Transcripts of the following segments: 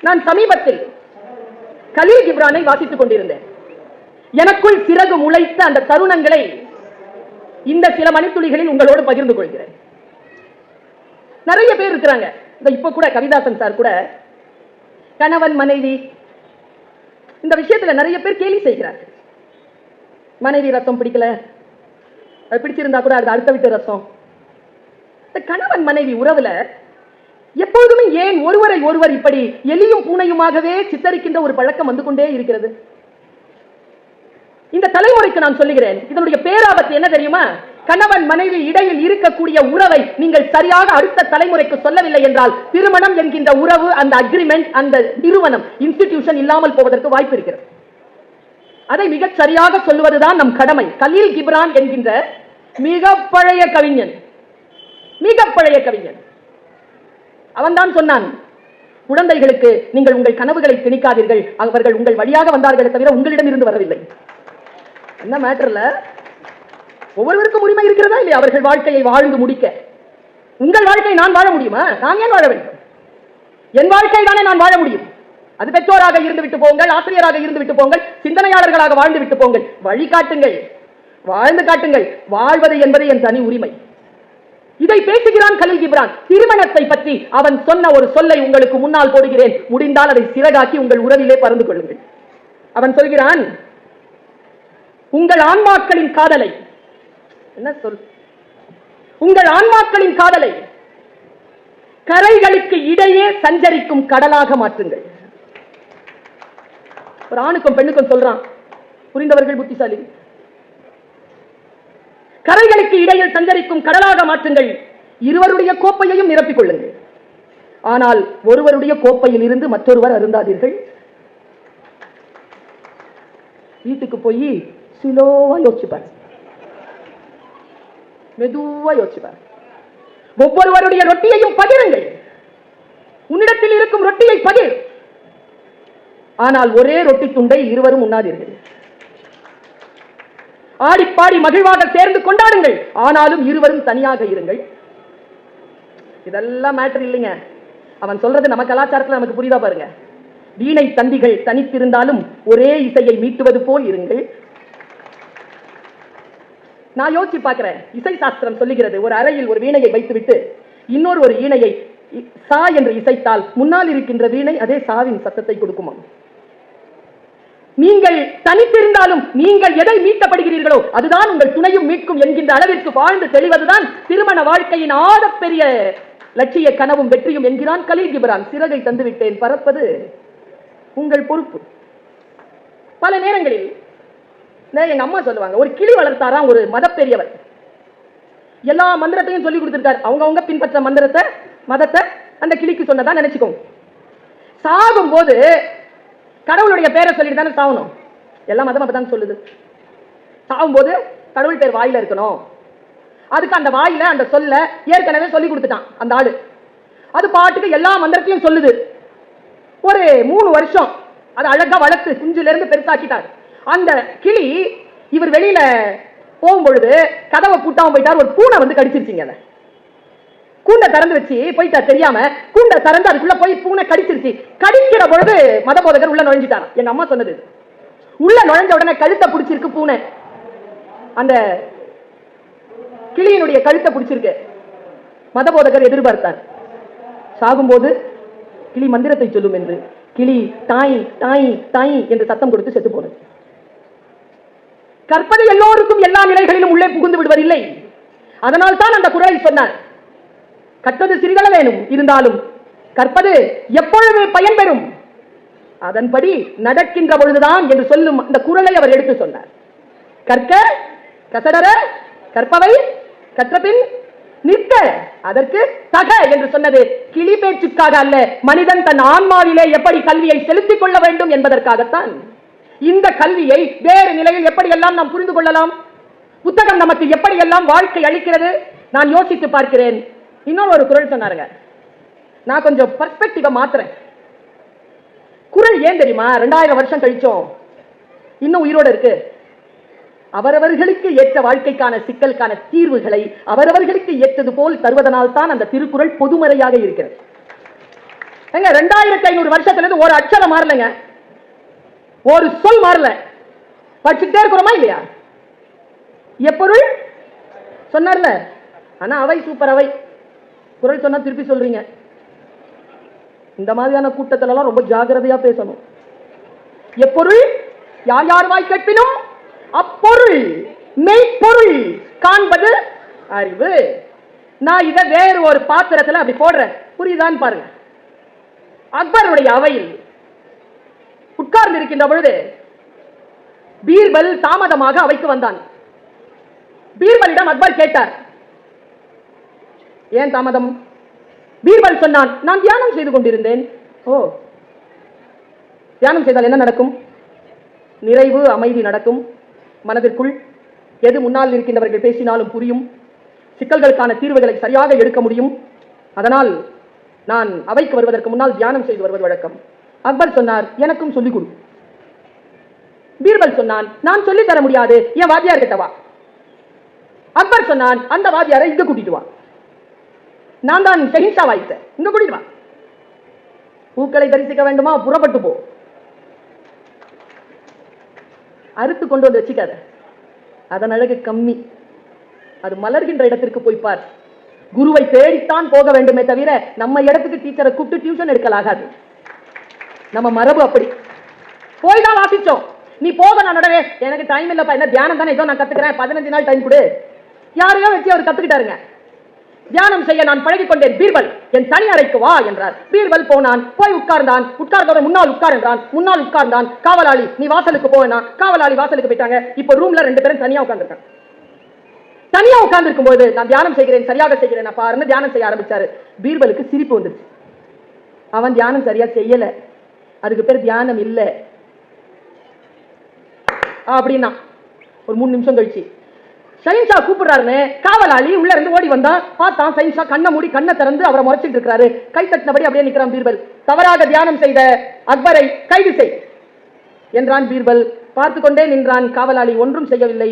நான் சமீபத்தில் கலீல் கிப்ரானை வாசித்துக் கொண்டிருந்தேன். எனக்குள் சிறகு முளைத்த அந்த தருணங்களை இந்த சில மணித்துளிகளில் உங்களோடு பகிர்ந்து கொள்கிறேன். நிறைய பேர் இருக்கிறாங்க. இப்ப கூட கவிதாசன் சார் கூட கணவன் மனைவி இந்த விஷயத்துல நிறைய பேர் கேலி செய்கிறார்கள். மனைவி ரசம் பிடிக்கல, பிடிச்சிருந்தா கூட அது அடுத்த வீட்டு ரசம். இந்த கணவன் மனைவி உறவுல எப்பொழுதுமே ஏன் ஒருவரை ஒருவர் இப்படி எலியும் பூனையுமாகவே சித்தரிக்கின்ற ஒரு பழக்கம் வந்து கொண்டே இருக்கிறது? இந்த தலைமுறைக்கு நான் சொல்லுகிறேன், இதனுடைய பேராபத்து என்ன தெரியுமா? கணவன் மனைவி இடையில் இருக்கக்கூடிய உறவை நீங்கள் சரியாக அடுத்த தலைமுறைக்கு சொல்லவில்லை என்றால் திருமணம் என்கின்ற உறவு, அந்த அக்ரிமெண்ட், அந்த நிறுவனம், இன்ஸ்டிடியூஷன் இல்லாமல் போவதற்கு வாய்ப்பு இருக்கிறது. அதை மிக சரியாக சொல்லுவதுதான் நம் கடமை. கலீல் கிப்ரான் என்கின்ற மிக பழைய கவிஞன், மிக பழைய கவிஞன், அவன்தான் சொன்னான், குழந்தைகளுக்கு நீங்கள் உங்கள் கனவுகளை திணிக்காதீர்கள், அவர்கள் உங்கள் வழியாக வந்தார்களே தவிர உங்களிடம் இருந்து வரவில்லை. என்ன மேட்டர்ல ஒவ்வொருவருக்கும் உரிமை இருக்கிறதா இல்லையா அவர்கள் வாழ்க்கையை வாழ்ந்து முடிக்க? உங்கள் வாழ்க்கை நான் வாழ முடியுமா? நான் ஏன் வாழ வேண்டும்? என் வாழ்க்கை தானே நான் வாழ முடியும். அது பெற்றோராக இருந்து விட்டு போங்கள், ஆசிரியராக இருந்து விட்டு போங்கள், சிந்தனையாளர்களாக வாழ்ந்து விட்டு போங்கள், வழி காட்டுங்கள், வாழ்ந்து காட்டுங்கள். வாழ்வது என்பது என் தனி உரிமை. இதை பேசுகிறான் கலீல் கிப்ரான். திருமணத்தை பற்றி அவன் சொன்ன ஒரு சொல்லை உங்களுக்கு முன்னால் போடுகிறேன். முடிந்தால் அதை சிறகாக்கி உங்கள் உறவிலே பறந்து கொள்ளுங்கள். அவன் சொல்கிறான், உங்கள் ஆன்மாக்களின் காதலை, என்ன சொல், உங்கள் ஆன்மாக்களின் காதலை கரைகளுக்கு இடையே சஞ்சரிக்கும் கடலாக மாற்றுங்கள். ஒரு ஆணுக்கும் பெண்ணுக்கும் சொல்றான், புரிந்தவர்கள் புத்திசாலி. கரைகளுக்கு இடையில் சஞ்சரிக்கும் கடலாக மாற்றுங்கள். இருவருடைய கோப்பையையும் நிரப்பிக் கொள்ளுங்கள். ஆனால் ஒருவருடைய கோப்பையில் இருந்து மற்றொருவர் அருந்தாதீர்கள். வீட்டுக்கு போய் ஸ்லோவா யோசிச்சுப்பார், மெதுவா யோசிச்சுப்பார். ஒவ்வொருவருடைய ரொட்டியையும் பகிருங்கள். உன்னிடத்தில் இருக்கும் ரொட்டியை பகிர். ஆனால் ஒரே ரொட்டி துண்டை இருவரும் உண்ணாதீர்கள். ஆடிப்பாடி மகிழ்வாக சேர்ந்து கொண்டாடுங்கள், ஆனாலும் இருவரும் தனியாக இருங்கள். இதெல்லாம் மேட்டர் இல்லைங்க. அவன் சொல்றது நம்ம கலாச்சாரத்தில் நமக்கு புரியுதா பாருங்க. வீணை தந்திகள் தனித்திருந்தாலும் ஒரே இசையை மீட்டுவது போல் இருங்கள். நான் யோசிச்சு பார்க்கிறேன், இசை சாஸ்திரம் சொல்லுகிறது, ஒரு அறையில் ஒரு வீணையை வைத்துவிட்டு இன்னொரு ஒரு வீணையை சா என்று இசைத்தால் முன்னால் இருக்கின்ற வீணை அதே சாவின் சத்தத்தை கொடுக்குமா? நீங்கள் தனித்திருந்தாலும் நீங்கள் எதை மீட்கப்படுகிறீர்களோ அதுதான் உங்கள் துணையும் மீட்கும் என்கின்ற அளவிற்கு வாழ்ந்து தெளிவதுதான் திருமண வாழ்க்கையின் ஆடப்பெரிய லட்சிய கனவும் வெற்றியும் என்கிறான் கலீல் கிப்ரான். சிறகை தந்துவிட்டேன், பறப்பது உங்கள் பொறுப்பு. பல நேரங்களில் எங்க அம்மா சொல்லுவாங்க, ஒரு கிளி வளர்த்தாராம் ஒரு மத பெரியவர். எல்லா மந்திரத்தையும் சொல்லி கொடுத்திருக்காரு. அவங்க பின்பற்ற மந்திரத்தை, மதத்தை அந்த கிளிக்கு சொன்னதா நினைச்சுக்கோங்க. சாகும் போது கடவுளுடைய பேரை சொல்லிட்டு தானே சாகணும். எல்லா மதம் அப்பதான் சொல்லுது. சாகும் போது கடவுள் பேர் வாயில இருக்கணும். அதுக்கு அந்த வாயில அந்த சொல்ல ஏற்கனவே சொல்லி கொடுத்துட்டான் அந்த ஆளு. அது பாட்டுக்கு எல்லா மந்திரத்தையும் சொல்லுது. ஒரு 3 வருஷம் அது அழகா வளர்த்து குஞ்சுல இருந்து பெருசாக்கிட்டார். அந்த கிளி இவர் வெளியில போகும்பொழுது கதவை பூட்டாம போயிட்டார். ஒரு பூனை வந்து கடிச்சிருச்சிங்க. அதை கூண்டை திறந்து வச்சு போயிட்டா தெரியாம, கூண்டை திறந்து அதுக்குள்ள போய் பூனை கடிச்சிருச்சு. கடிக்கிற பொழுது மத போதகர் உள்ள நுழைஞ்சிட்டார். எங்க அம்மா சொன்னது. உள்ள நுழைஞ்ச உடனே கழுத்தை பிடிச்சிருக்கு பூனை. அந்த கிளியினுடைய கழுத்தை பிடிச்சிருக்கு. மத போதகர் எதிர்பார்த்தார், சாகும்போது கிளி மந்திரத்தை சொல்லும் என்று. கிளி தாய் தாய் தாய் என்று சத்தம் கொடுத்து செத்து போனது. கற்பது எல்லோருக்கும் எல்லா நிலைகளிலும் உள்ளே புகுந்து விடுவதில்லை. அதனால் தான் அந்த குறளை சொன்னார், கற்பது சிறிதள வேணும், இருந்தாலும் கற்பது எப்பொழுது பயன் பெறும், அதன்படி நடக்கின்ற பொழுதுதான் என்று சொல்லும் அந்த குறளை அவர் எடுத்து சொன்னார். கற்க கசடர கற்பவை கற்றபின் நிற்க அதற்கு தக என்று சொன்னது கிளி பேச்சுக்காக அல்ல, மனிதன் தன் ஆன்மாவிலே எப்படி கல்வியை செலுத்திக் கொள்ள வேண்டும் என்பதற்காகத்தான். இந்த கல்வியை வேறு நிலையில் எப்படியெல்லாம் நாம் புரிந்து கொள்ளலாம், புத்தகம் நமக்கு எப்படியெல்லாம் வாழ்க்கை அளிக்கிறது. நான் யோசித்து பார்க்கிறேன். இன்னொரு ஒரு குறள் சொன்னாருங்க, நான் கொஞ்சம் பர்ஸ்பெக்டிவ மாத்துறேன். குறள் ஏன் தெரியுமா? 2000 வருஷம் கழிச்சோம் இன்னும் உயிரோடு இருக்கு. அவரவர்களுக்கு ஏற்ற வாழ்க்கைக்கான சிக்கலுக்கான தீர்வுகளை அவரவர்களுக்கு ஏற்றது போல் தருவதனால் தான் அந்த திருக்குறள் பொதுமறையாக இருக்கிறது. 2500 வருஷத்துல இருந்து ஒரு அச்சரம் மாறலங்க, ஒரு சொல் மாறல. படிச்சுட்டே இருக்கிறோமா இல்லையா? எப்பொருள் சொன்னார்ல. ஆனா அவை சூப்பர் அவை. குரல் சொன்னா திருப்பி சொல்றீங்க. இந்த மாதிரியான கூட்டத்துல எல்லாம் ரொம்ப ஜாக்கிரதையா பேசணும். எப்பொருள் யார் யார் வாய் கேட்பினும் அப்பொருள் மெய்ப்பொருள் காண்பது அறிவு. நான் இதை வேறு ஒரு பாத்திரத்துல அப்படி போடுறேன், புரியுதான்னு பாருங்க. அக்பருடைய அவையில் உட்கார்ந்து இருக்கின்ற பொழுது பீர்பல் தாமதமாக அவைக்கு வந்தான். பீர்பலிடம் அக்பர் கேட்டார், ஏன் தாமதம்? பீர்பல் சொன்னான், நான் தியானம் செய்து கொண்டிருந்தேன். ஓ, தியானம் செய்தால் என்ன நடக்கும்? நிறைவு அமைதி நடக்கும். மனதிற்குள் எது முன்னால் இருக்கின்றவர்கள் பேசினாலும் புரியும். சிக்கல்களுக்கான தீர்வுகளை சரியாக எடுக்க முடியும். அதனால் நான் அவைக்கு வருவதற்கு முன்னால் தியானம் செய்து வருவது வழக்கம். அக்பர் சொன்னார், எனக்கும் சொல்லிக் கொடு. பீர்பல் சொன்னான், நான் சொல்லித் தர முடியாது, என் வாத்தியார் கிட்ட வா. அக்பர் சொன்னான், அந்த வாத்தியாரை இங்க கூட்டிட்டு வா. நான் தான் ஷஹின்ஷா வாய்த்தேன், இங்க கூட்டிட்டு வா. பூக்களை தரிசிக்க வேண்டுமா? புறப்பட்டு போ. அறுத்து கொண்டு வந்து வச்சுக்காத, அதன் அழகு கம்மி. அது மலர்கின்ற இடத்திற்கு போய் பார். குருவை தேடித்தான் போக வேண்டுமே தவிர நம்ம இடத்துக்கு டீச்சரை கூப்பிட்டு டியூஷன் எடுக்கலாகாது. நம்ம மரபு அப்படி. போய் தான் வாசிச்சோம். நீ போக, நான் நடவே எனக்கு டைம் இல்லப்பா, என்ன தியானம் தானே, ஏதோ நான் கத்துக்கிறேன், 15 நாள் டைம் கொடு. யாரையோ வச்சு அவர் கத்துக்கிட்டாருங்க. தியானம் செய்ய நான் பழகிக் கொண்டேன். பீர்பல், என் தனி அறைக்கு வா என்றார். பீர்பல் போனான், போய் உட்கார்ந்தான். உட்கார்ந்தோட முன்னால் உட்கார் என்றான். முன்னால் உட்கார்ந்தான். காவலாளி, நீ வாசலுக்கு போனா. காவலாளி வாசலுக்கு போயிட்டாங்க. இப்போ ரூம்ல 2 பேரும் தனியா உட்கார்ந்துருக்காங்க. தனியா உட்கார்ந்து இருக்கும் போது நான் தியானம் செய்கிறேன், சரியாக செய்கிறேன் பாருன்னு தியானம் செய்ய ஆரம்பிச்சாரு. பீர்பலுக்கு சிரிப்பு வந்துருச்சு. அவன் தியானம் சரியா செய்யல, அதுக்கு பேர் தியானம் இல்ல அப்படின்னா. ஒரு 3 நிமிஷம் கழிச்சு ஷஹின்ஷா கூப்பிடுறாருன்னு காவலாளி உள்ள இருந்து ஓடி வந்தான். பார்த்தான், ஷஹின்ஷா கண்ணை மூடி கண்ணை திறந்து அவரை முறைச்சிட்டு இருக்காரு. கை தட்டினபடி அப்படியே நிற்கிறான் பீர்பல். தவறாக தியானம் செய்த அக்பரை கைது செய் என்றான் பீர்பல். பார்த்து கொண்டே நின்றான். காவலாளி ஒன்றும் செய்யவில்லை.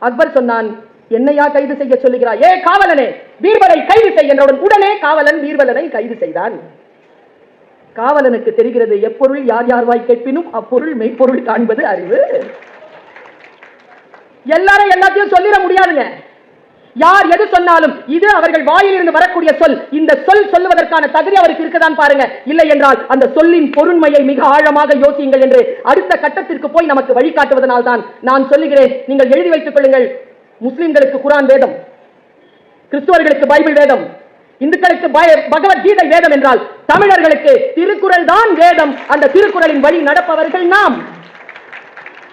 அக்பர் சொன்னான், என்னையா கைது செய்ய சொல்லுகிறாய்? ஏ காவலனே, பீர்பலை கைது செய் என்றவுடன் உடனே காவலன் பீர்பலனை கைது செய்தான். காவலனுக்கு தெரிகிறது, எப்பொருள் யார் யார் வாய் கேட்பினும் அப்பொருள் மெய்ப்பொருள் காண்பது அறிவு. எல்லாரும் எல்லாத்தையும் சொல்லிட முடியாதுங்க. யார் எது சொன்னாலும் இது அவர்கள் வாயில் இருந்து வரக்கூடிய சொல். இந்த சொல் சொல்லுவதற்கான தகுதி அவருக்கு இருக்கதான் பாருங்க. இல்லை என்றால் அந்த சொல்லின் பொருண்மையை மிக ஆழமாக யோசியுங்கள் என்று அடுத்த கட்டத்திற்கு போய் நமக்கு வழிகாட்டுவதனால் தான் நான் சொல்லுகிறேன். நீங்கள் எழுதி வைத்துக் கொள்ளுங்கள். முஸ்லிம்களுக்கு குர்ஆன் வேதம், கிறிஸ்துவர்களுக்கு பைபிள் வேதம், இந்துக்களுக்கு பகவத்கீதை வேதம் என்றால் தமிழர்களுக்கு திருக்குறள் தான் வேதம். அந்த திருக்குறளின் வழி நடப்பவர்கள் நாம்.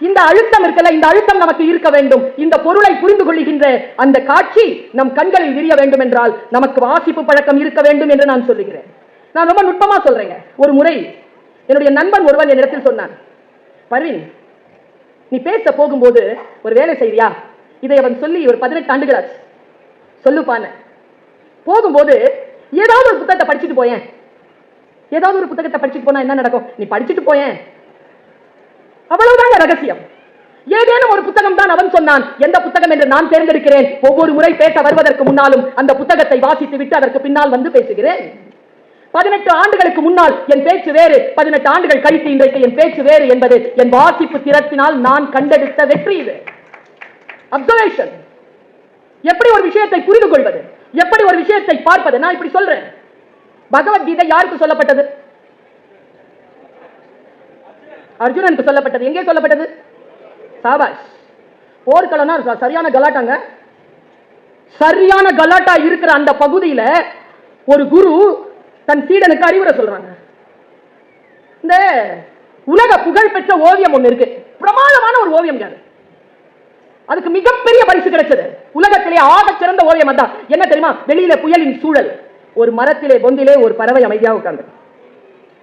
இந்த அழுத்தம் இருக்கல, இந்த அழுத்தம் நமக்கு இருக்க வேண்டும். இந்த பொருளை புரிந்து கொள்ளுகின்ற அந்த காட்சி நம் கண்களில் விரிய வேண்டும் என்றால் நமக்கு வாசிப்பு பழக்கம் இருக்க வேண்டும் என்று நான் சொல்லுகிறேன். நான் ரொம்ப நுட்பமா சொல்றேங்க. ஒரு முறை என்னுடைய நண்பன் ஒருவன் என்னிடத்தில் சொன்னான், பர்வீன், நீ பேச போகும்போது ஒரு வேலை செய்றியா? இதை அவன் சொல்லி ஒரு 18 ஆண்டுகள் ஆச்சு. சொல்லுப்பான போகும்போது ஏதாவது ஒரு புத்தகத்தை படிச்சுட்டு போயேன். ஏதாவது ஒரு புத்தகத்தை படிச்சுட்டு போனா என்ன நடக்கும்? நீ படிச்சுட்டு போயேன், அவ்வளவுதான் ரகசியம். ஏதேனும் ஒரு புத்தகம் தான் அவன் சொன்னான். எந்த புத்தகம் என்று நான் தேர்ந்தெடுக்கிறேன். ஒவ்வொரு முறை பேச வருவதற்கு முன்னாலும் அந்த புத்தகத்தை வாசித்து விட்டு அதற்கு பின்னால் வந்து பேசுகிறேன். 18 ஆண்டுகளுக்கு முன்னால் என் பேச்சு வேறு, 18 ஆண்டுகள் கழித்து இன்றைக்கு என் பேச்சு வேறு என்பது என் வாசிப்பு திறத்தினால் நான் கண்டெடுத்த வெற்றி. இது அப்சர்வேஷன். எப்படி ஒரு விஷயத்தை புரிந்து கொள்வது, எப்படி ஒரு விஷயத்தை பார்ப்பது. நான் இப்படி சொல்றேன், பகவத்கீதை யாருக்கு சொல்லப்பட்டது? அர்ஜுனனுக்கு சொல்லப்பட்டது. எங்கே சொல்லப்பட்டது? சாபாஷ். போர்க்களம்னா சரியான கலாட்டாங்க. சரியான கலாட்டா இருக்கிற அந்த பகுதியில் ஒரு குரு தன் சீடனுக்கு அறிவுரை சொல்றாங்க. இந்த உலக புகழ் பெற்ற ஓவியம் ஒண்ணு இருக்கு, பிரமாதமான ஒரு ஓவியம். அதுக்கு மிகப்பெரிய பரிசு கிடைச்சது. உலகத்திலே ஆக சிறந்த ஓவியம் அதான். என்ன தெரியுமா? வெளியில புயலின் சூழல், ஒரு மரத்திலே பொந்திலே ஒரு பறவை அமைதியாக உட்கார்ந்து.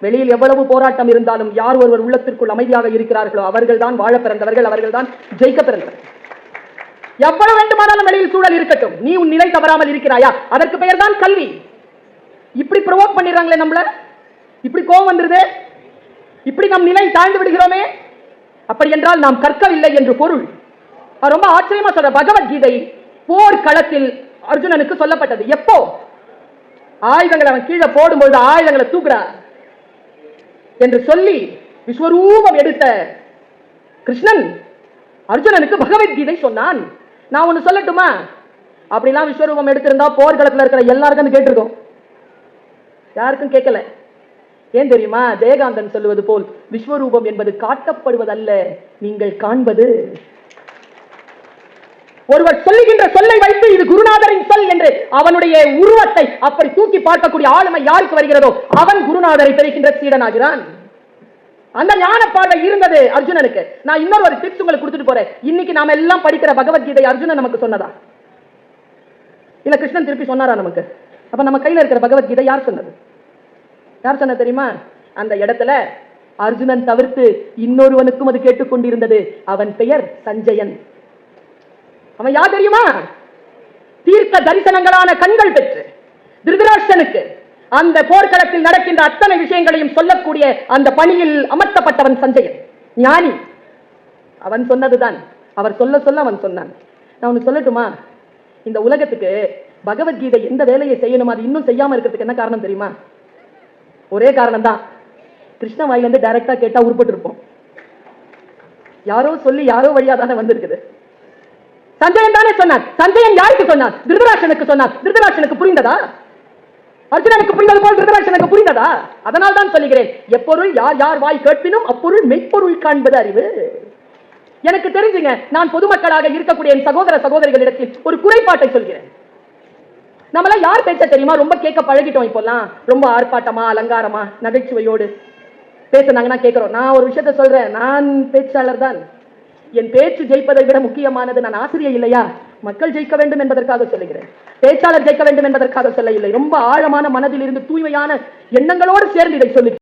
வெளியில் எவ்வளவு போராட்டம் இருந்தாலும் யார் ஒருவர் உள்ளத்திற்குள் அமைதியாக இருக்கிறார்களோ அவர்கள் தான் வாழ பிறந்தவர்கள், அவர்கள் தான் ஜெயிக்க பிறந்தவர்கள். எவ்வளவு வேண்டுமானாலும் வெளியில் சூழல் இருக்கட்டும், நீ உன் நிலை தவறாமல் இருக்கிறாயா, அதற்கு பெயர் தான் கல்வி. இப்படி ப்ரொவோக் பண்ணிடுறாங்களே நம்மள, இப்படி கோபம் வந்துருது, இப்படி நம் நிலை தாழ்ந்து விடுகிறோமே. அப்படி என்றால் நாம் கற்கவில்லை என்று பொருள். ரொம்ப ஆச்சரியமா சொல்ற. பகவத்கீதை போர் களத்தில் அர்ஜுனனுக்கு சொல்லப்பட்டது. எப்போ? ஆயுதங்களை அவன் கீழே போடும்பொழுது ஆயுதங்களை தூக்குடா என்று சொல்லி விஸ்வரூபம் எடுத்த கிருஷ்ணன் அர்ஜுனனுக்கு பகவத்கீதை சொன்னான். நான் ஒண்ணு சொல்லட்டுமா? அப்படிலாம் விஸ்வரூபம் எடுத்திருந்தா போர்க்களத்தில் இருக்கிற எல்லாருக்கும் கேட்டிருக்கோம். யாருக்கும் கேட்கல. ஏன் தெரியுமா? ஜெயகாந்தன் சொல்லுவது போல் விஸ்வரூபம் என்பது காட்டப்படுவதல்ல, நீங்கள் காண்பது. ஒருவர் சொல்லுகின்ற சொல்லை வைத்து இது குருநாதரின் சொல் என்று அவனுடைய உருவத்தை அப்படி தூக்கி பார்க்கக்கூடிய ஆளுமை யாருக்கு வருகிறதோ அவன் குருநாதரை தெரிகின்ற சீடனாகிறான். அந்த ஞான பார்வை இருந்தது அர்ஜுனனுக்கு. நான் இன்னொரு ஒரு டிப்ஸ் உங்களுக்கு கொடுத்துட்டு போறேன். இன்னைக்கு நாம எல்லாம் படிக்கிற பகவத்கீதை அர்ஜுனன் நமக்கு சொன்னதா இல்ல கிருஷ்ணன் திருப்பி சொன்னாரா நமக்கு? அப்ப நம்ம கையில இருக்கிற பகவத்கீதை யார் சொன்னது? யார் சொன்ன தெரியுமா? அந்த இடத்துல அர்ஜுனன் தவிர்த்து இன்னொருவனுக்கும் அது கேட்டுக்கொண்டிருந்தது. அவன் பெயர் சஞ்சயன். அவன் யார் தெரியுமா? தீர்க்க தரிசனங்களான கண்கள் பெற்று திருதராஷ்டிரனுக்கு அந்த போர்க்களத்தில் நடக்கின்ற அத்தனை விஷயங்களையும் சொல்லக்கூடிய அந்த பணியில் அமர்த்தப்பட்டவன் சஞ்சயன், ஞானி. அவன் சொன்னதுதான். அவர் சொல்ல சொல்ல அவன் சொன்னான். நான் ஒன்னு சொல்லட்டுமா? இந்த உலகத்துக்கு பகவத்கீதை எந்த வேலையை செய்யணுமா அது இன்னும் செய்யாம இருக்கிறதுக்கு என்ன காரணம் தெரியுமா? ஒரே காரணம் தான். கிருஷ்ண வாயிலிருந்து டைரக்டா கேட்டா உருப்பட்டு இருப்போம். யாரோ சொல்லி யாரோ வழியா தானே வந்திருக்குது. சஞ்சயன் தானே சொன்னான். சஞ்சயன் யாருக்கு சொன்னான்? திருதராஷ்டிரனுக்கு சொன்னான். திருதராஷ்டிரனுக்கு புரிந்ததா? அர்ஜுனனுக்கு புரிந்தது போல் திருதராஷ்டிரனுக்கு புரிந்ததா? அதனால் தான் சொல்லுகிறேன், எப்பொருள் யார் யார் வாய் கேட்பினும் அப்பொருள் மெய்ப்பொருள் காண்பது அறிவு. எனக்கு தெரிஞ்சுங்க, நான் பொதுமக்களாக இருக்கக்கூடிய என் சகோதர சகோதரிகளிடத்தில் ஒரு குறைபாட்டை சொல்கிறேன். நம்மள யார் பேச தெரியுமா? ரொம்ப கேட்க பழகிட்டோம். இப்பெல்லாம் ரொம்ப ஆர்ப்பாட்டமா அலங்காரமா நகைச்சுவையோடு பேசுனாங்கன்னா கேட்கிறோம். நான் ஒரு விஷயத்த சொல்றேன், நான் பேச்சாளர் தான். என் பேச்சு ஜெயிப்பதை விட முக்கியமானது நான் ஆசிரியர் இல்லையா? மக்கள் ஜெயிக்க வேண்டும் என்பதற்காக சொல்லுகிறேன். பேச்சாளர் ஜெயிக்க வேண்டும் என்பதற்காக சொல்ல இல்லை. ரொம்ப ஆழமான மனதில் இருந்து தூய்மையான எண்ணங்களோடு சேர்ந்து இதை சொல்லி